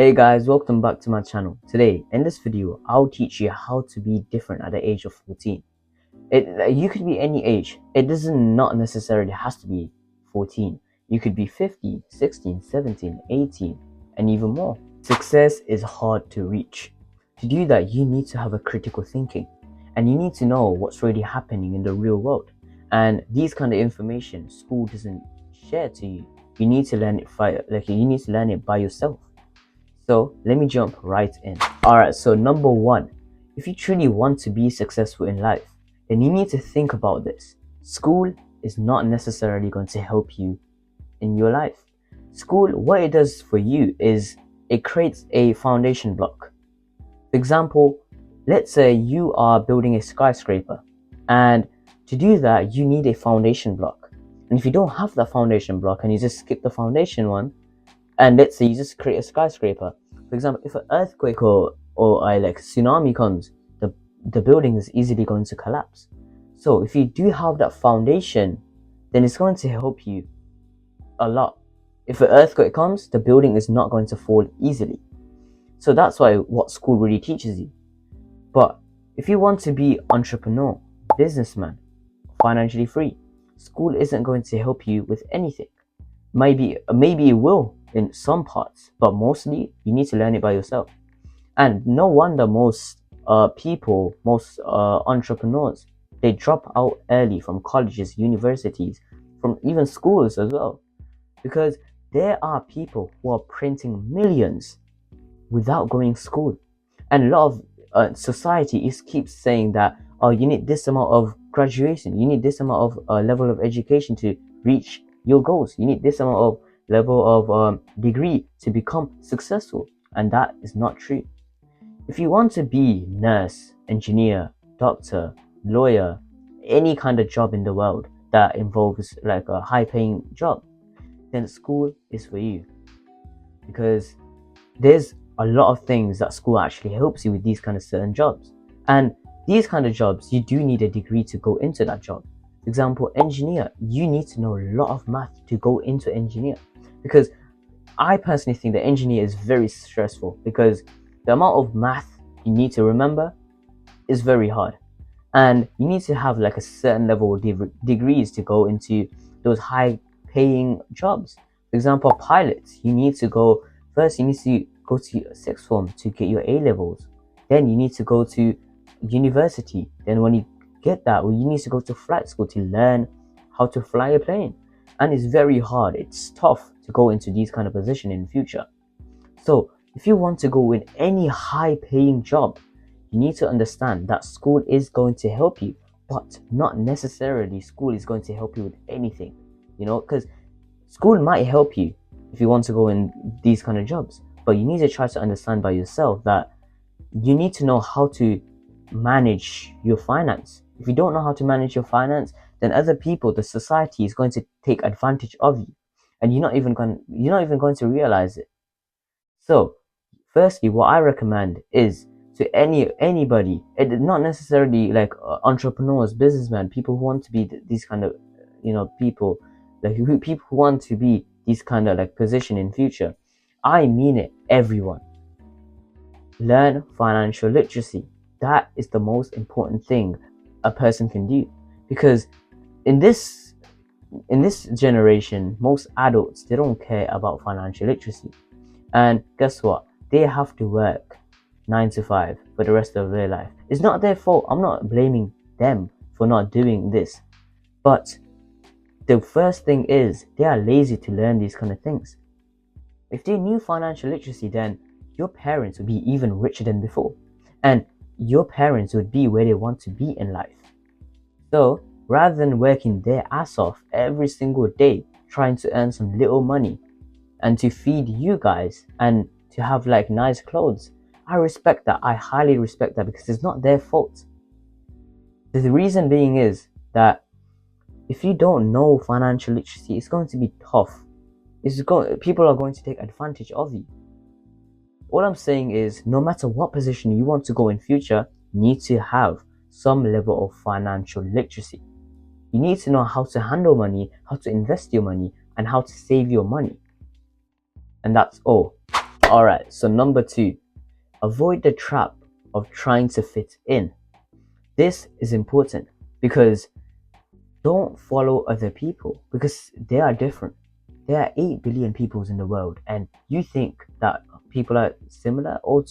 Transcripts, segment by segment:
Hey guys, welcome back to my channel. Today, in this video, I'll teach you how to be different at the age of 14. You could be any age. It doesn't not necessarily has to be 14. You could be 15, 16, 17, 18, and even more. Success is hard to reach. To do that, you need to have a critical thinking, and you need to know what's really happening in the real world. And these kind of information, school doesn't share to you. You need to learn it by yourself. So let me jump right in. Alright, so number one, if you truly want to be successful in life, then you need to think about this. School is not necessarily going to help you in your life. School, what it does for you is it creates a foundation block. For example, let's say you are building a skyscraper, and to do that, you need a foundation block. And if you don't have that foundation block and you just skip the foundation one, and let's say you just create a skyscraper. For example, if an earthquake or a tsunami comes, the building is easily going to collapse. So if you do have that foundation, then it's going to help you a lot. If an earthquake comes, the building is not going to fall easily. So that's why what school really teaches you. But if you want to be entrepreneur, businessman, financially free, school isn't going to help you with anything. Maybe it will in some parts, but mostly you need to learn it by yourself. And no wonder most entrepreneurs, they drop out early from colleges, universities, from even schools as well, because there are people who are printing millions without going to school. And a lot of society keeps saying that, oh, you need this amount of graduation, you need this amount of level of education to reach your goals, you need this amount of level of degree to become successful. And that is not true. If you want to be nurse, engineer, doctor, lawyer, any kind of job in the world that involves like a high paying job, then school is for you, because there's a lot of things that school actually helps you with these kind of certain jobs. And these kind of jobs, you do need a degree to go into that job. For example, engineer, you need to know a lot of math to go into engineer, because I personally think that engineer is very stressful, because the amount of math you need to remember is very hard, and you need to have like a certain level of degrees to go into those high paying jobs. For example, pilots, you need to go to sixth form to get your A levels, then you need to go to university, then when you get that, you need to go to flight school to learn how to fly a plane. And it's very hard, it's tough to go into these kind of position in the future. So if you want to go in any high paying job, you need to understand that school is going to help you, but not necessarily school is going to help you with anything, because school might help you if you want to go in these kind of jobs, but you need to try to understand by yourself that you need to know how to manage your finance. If you don't know how to manage your finance, then other people, the society, is going to take advantage of you, and you're not even going to realize it. So firstly, what I recommend is to anybody, not necessarily like entrepreneurs, businessmen, people who want to be these kind of people, like people who want to be these kind of like position in future. I mean it, everyone. Learn financial literacy. That is the most important thing a person can do, because in this generation, most adults, they don't care about financial literacy. And guess what? They have to work 9 to 5 for the rest of their life. It's not their fault. I'm not blaming them for not doing this. But the first thing is they are lazy to learn these kind of things. If they knew financial literacy, then your parents would be even richer than before. And your parents would be where they want to be in life. So rather than working their ass off every single day trying to earn some little money and to feed you guys and to have like nice clothes, I respect that. I highly respect that, because it's not their fault. The reason being is that if you don't know financial literacy, it's going to be tough. People are going to take advantage of you. All I'm saying is, no matter what position you want to go in future, you need to have some level of financial literacy. You need to know how to handle money, how to invest your money, and how to save your money. And that's all. All right, so number 2, avoid the trap of trying to fit in. This is important because don't follow other people because they are different. There are 8 billion peoples in the world, and you think that people are similar or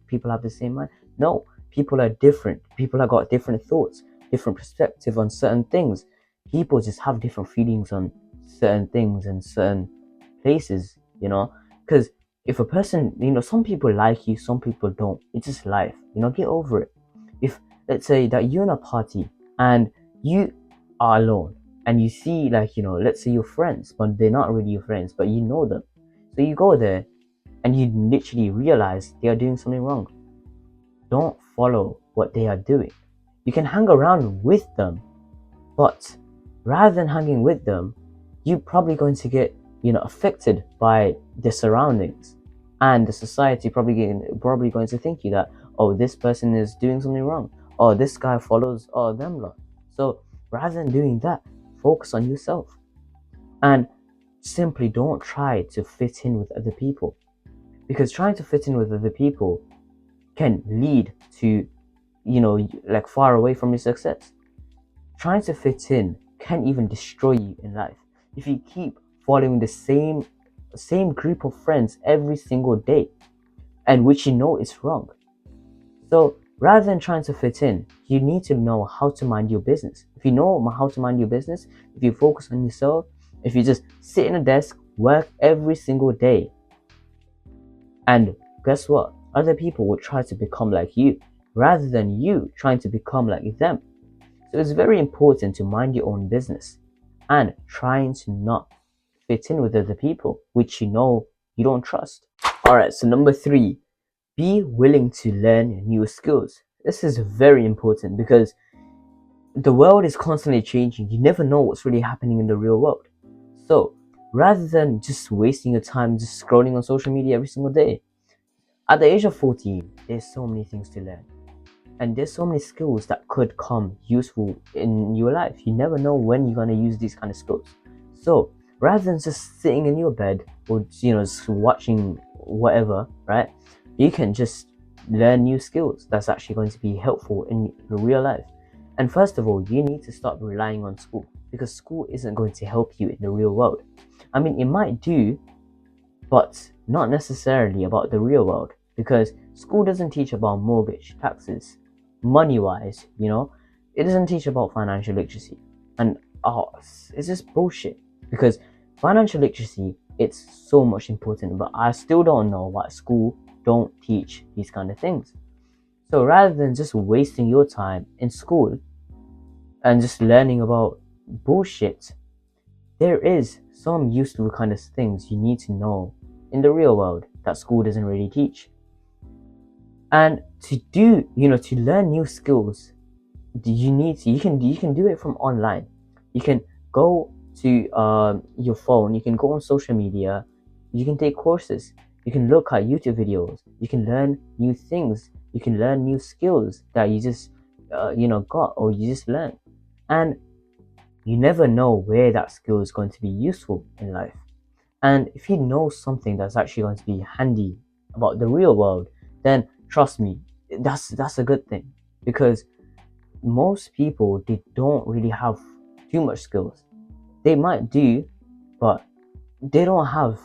people have the same mind. No, people are different. People have got different thoughts, different perspective on certain things. People just have different feelings on certain things and certain places, because if a person, some people like you, some people don't. It's just life, get over it. If, let's say that you're in a party and you are alone, and you see, let's say your friends, but they're not really your friends, but you know them. So you go there and you literally realize they are doing something wrong. Don't follow what they are doing. You can hang around with them, but rather than hanging with them, you're probably going to get, affected by the surroundings, and the society probably going to think you that, oh, this person is doing something wrong, or this guy follows them lot. So rather than doing that, focus on yourself and simply don't try to fit in with other people, because trying to fit in with other people can lead to, far away from your success. Trying to fit in can even destroy you in life if you keep following the same group of friends every single day, and which is wrong. So rather than trying to fit in, you need to know how to mind your business. If you know how to mind your business, if you focus on yourself, if you just sit in a desk, work every single day, and guess what? Other people will try to become like you rather than you trying to become like them. So it's very important to mind your own business and trying to not fit in with other people, which you don't trust. Alright, so number 3, be willing to learn new skills. This is very important because the world is constantly changing. You never know what's really happening in the real world. So rather than just wasting your time just scrolling on social media every single day, at the age of 14, there's so many things to learn. And there's so many skills that could come useful in your life. You never know when you're going to use these kind of skills. So rather than just sitting in your bed or just watching whatever, right, you can just learn new skills that's actually going to be helpful in real life. And first of all, you need to stop relying on school, because school isn't going to help you in the real world. I mean, it might do, but not necessarily about the real world, because school doesn't teach about mortgage, taxes, money wise, it doesn't teach about financial literacy. And it's just bullshit, because financial literacy, it's so much important, but I still don't know why school don't teach these kind of things. So rather than just wasting your time in school and just learning about bullshit, there is some useful kind of things you need to know in the real world that school doesn't really teach. And to learn new skills, you can do it from online. You can go to your phone, you can go on social media, you can take courses, you can look at YouTube videos, you can learn new things, you can learn new skills that you just got, or you just learned. And you never know where that skill is going to be useful in life. And if you know something that's actually going to be handy about the real world, then trust me, that's a good thing, because most people, they don't really have too much skills. They might do, but they don't have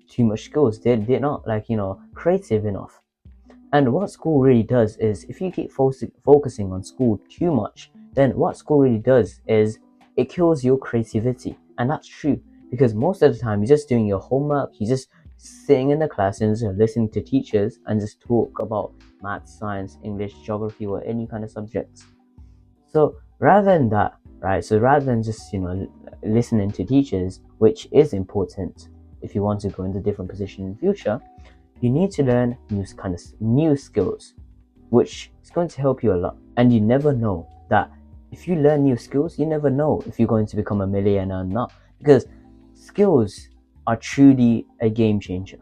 too much skills. They're not creative enough. And what school really does is, if you keep focusing on school too much, then what school really does is it kills your creativity. And that's true, because most of the time you're just doing your homework, you're just sitting in the classrooms and listening to teachers and just talk about math, science, English, geography, or any kind of subjects. So rather than that, right, so rather than just listening to teachers, which is important if you want to go into a different position in the future, you need to learn new skills, which is going to help you a lot. And you never know that if you learn new skills, you never know if you're going to become a millionaire or not, because skills are truly a game changer.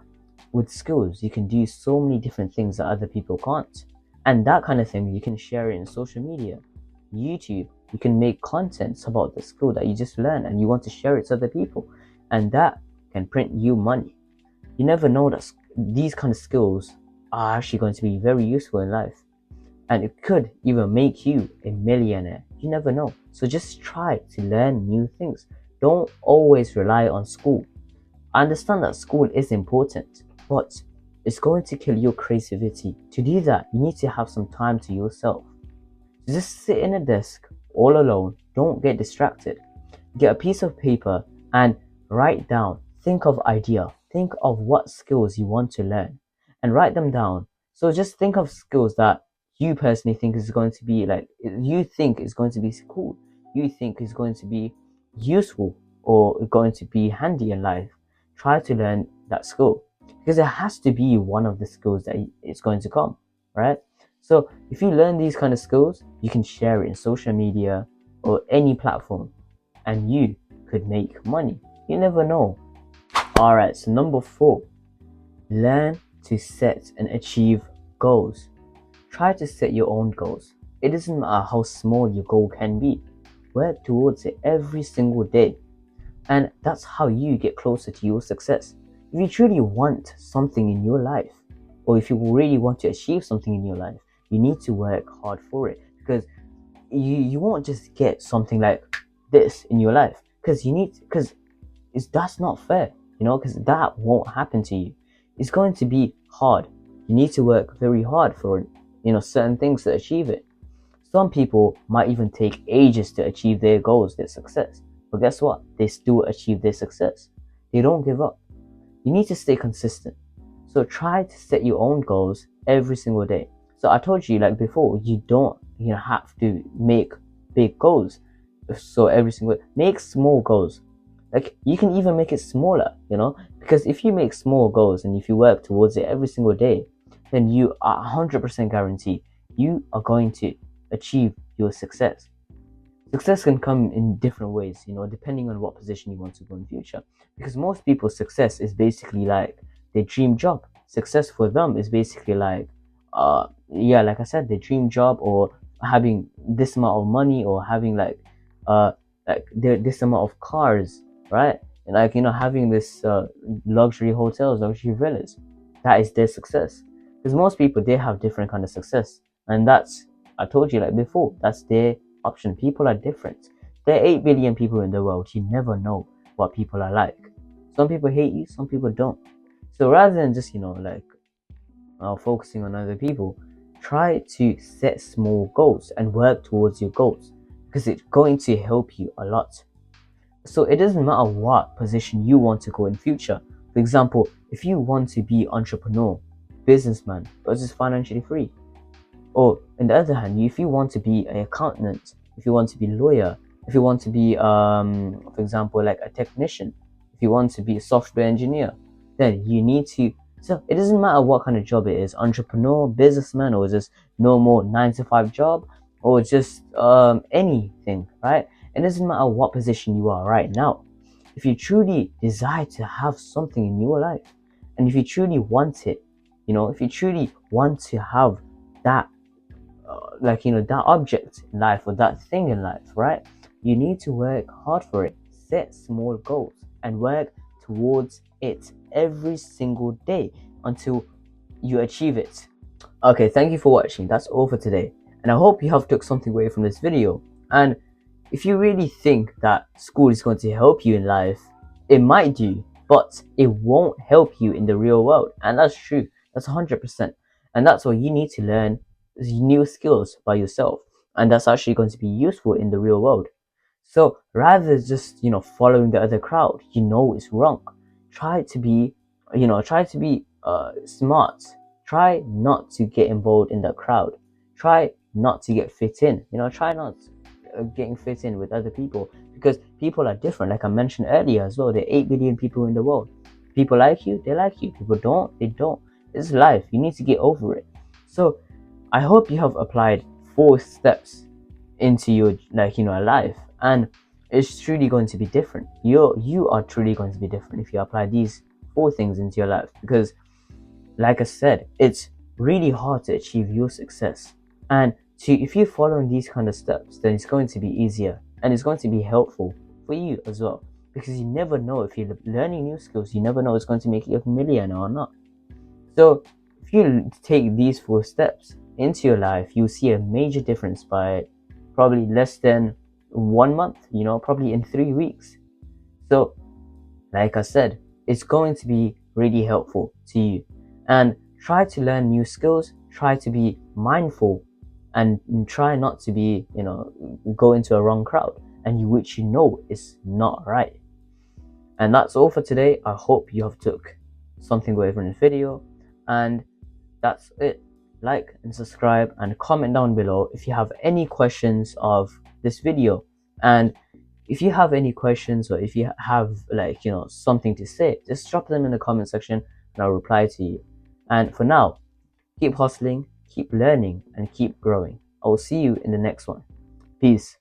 With skills, you can do so many different things that other people can't. And that kind of thing, you can share it in social media, YouTube. You can make contents about the skill that you just learned and you want to share it to other people. And that can print you money. You never know these kind of skills are actually going to be very useful in life, and it could even make you a millionaire. You never know. So just try to learn new things. Don't always rely on school. I understand that school is important, but it's going to kill your creativity. To do that, you need to have some time to yourself. Just sit in a desk all alone. Don't get distracted. Get a piece of paper and write down. Think of idea. Think of what skills you want to learn and write them down. So just think of skills that you personally think is going to be like, you think is going to be cool. You think is going to be useful or going to be handy in life. Try to learn that skill because it has to be one of the skills that it's going to come, right? So if you learn these kind of skills, you can share it in social media or any platform and you could make money. You never know. Alright, so number 4, learn to set and achieve goals. Try to set your own goals. It doesn't matter how small your goal can be. Work towards it every single day. And that's how you get closer to your success. If you truly want something in your life, or if you really want to achieve something in your life, you need to work hard for it, because you won't just get something like this in your life, because that's not fair, because that won't happen to you. It's going to be hard. You need to work very hard for certain things to achieve it. Some people might even take ages to achieve their goals, their success. But guess what? They still achieve their success. They don't give up. You need to stay consistent. So try to set your own goals every single day. So I told you like before, you don't have to make big goals. So every single make small goals. Like you can even make it smaller, because if you make small goals and if you work towards it every single day, then you are 100% guaranteed you are going to achieve your success. Success can come in different ways, depending on what position you want to go in future. Because most people's success is basically like their dream job. Success for them is basically like, like I said, their dream job, or having this amount of money, or having this amount of cars, right? And having this luxury hotels, luxury villas. That is their success. Because most people, they have different kind of success, and I told you like before, that's their option. People are different. There are 8 billion people in the world. You never know what people are like. Some people hate you, some people don't. So rather than just focusing on other people, try to set small goals and work towards your goals, because it's going to help you a lot. So it doesn't matter what position you want to go in future. For example, if you want to be entrepreneur, businessman, but just financially free, or on the other hand, if you want to be an accountant, if you want to be a lawyer, if you want to be, for example, like a technician, if you want to be a software engineer, then you need to. So it doesn't matter what kind of job it is, entrepreneur, businessman, or just normal 9-to-5 job, or just anything, right? It doesn't matter what position you are right now. If you truly desire to have something in your life, and if you truly want it, if you truly want to have that that object in life, or that thing in life, right? You need to work hard for it. Set small goals and work towards it every single day until you achieve it. Okay, thank you for watching. That's all for today, and I hope you have took something away from this video. And if you really think that school is going to help you in life, it might do, but it won't help you in the real world. And that's true. That's 100%. And that's why you need to learn new skills by yourself, and that's actually going to be useful in the real world. So rather than just following the other crowd, it's wrong. Try to be smart. Try not to get involved in the crowd. Try not to get fit in. Try not getting fit in with other people, because people are different. Like I mentioned earlier as well, there are 8 billion people in the world. People like you, they like you. People don't, they don't. It's life. You need to get over it. So I hope you have applied 4 steps into your life, and it's truly going to be different. You are truly going to be different if you apply these 4 things into your life, because like I said, it's really hard to achieve your success, and if you're following these kind of steps, then it's going to be easier, and it's going to be helpful for you as well, because you never know, if you're learning new skills, you never know it's going to make you a millionaire or not. So if you take these 4 steps into your life, you'll see a major difference by probably less than 1 month, probably in 3 weeks. So like I said, it's going to be really helpful to you. And try to learn new skills, try to be mindful, and try not to be, go into a wrong crowd, and which is not right. And that's all for today. I hope you have took something away from this video. And that's it. Like and subscribe and comment down below if you have any questions of this video. And if you have any questions, or if you have something to say, just drop them in the comment section and I'll reply to you. And for now, keep hustling, keep learning, and keep growing. I will see you in the next one. Peace.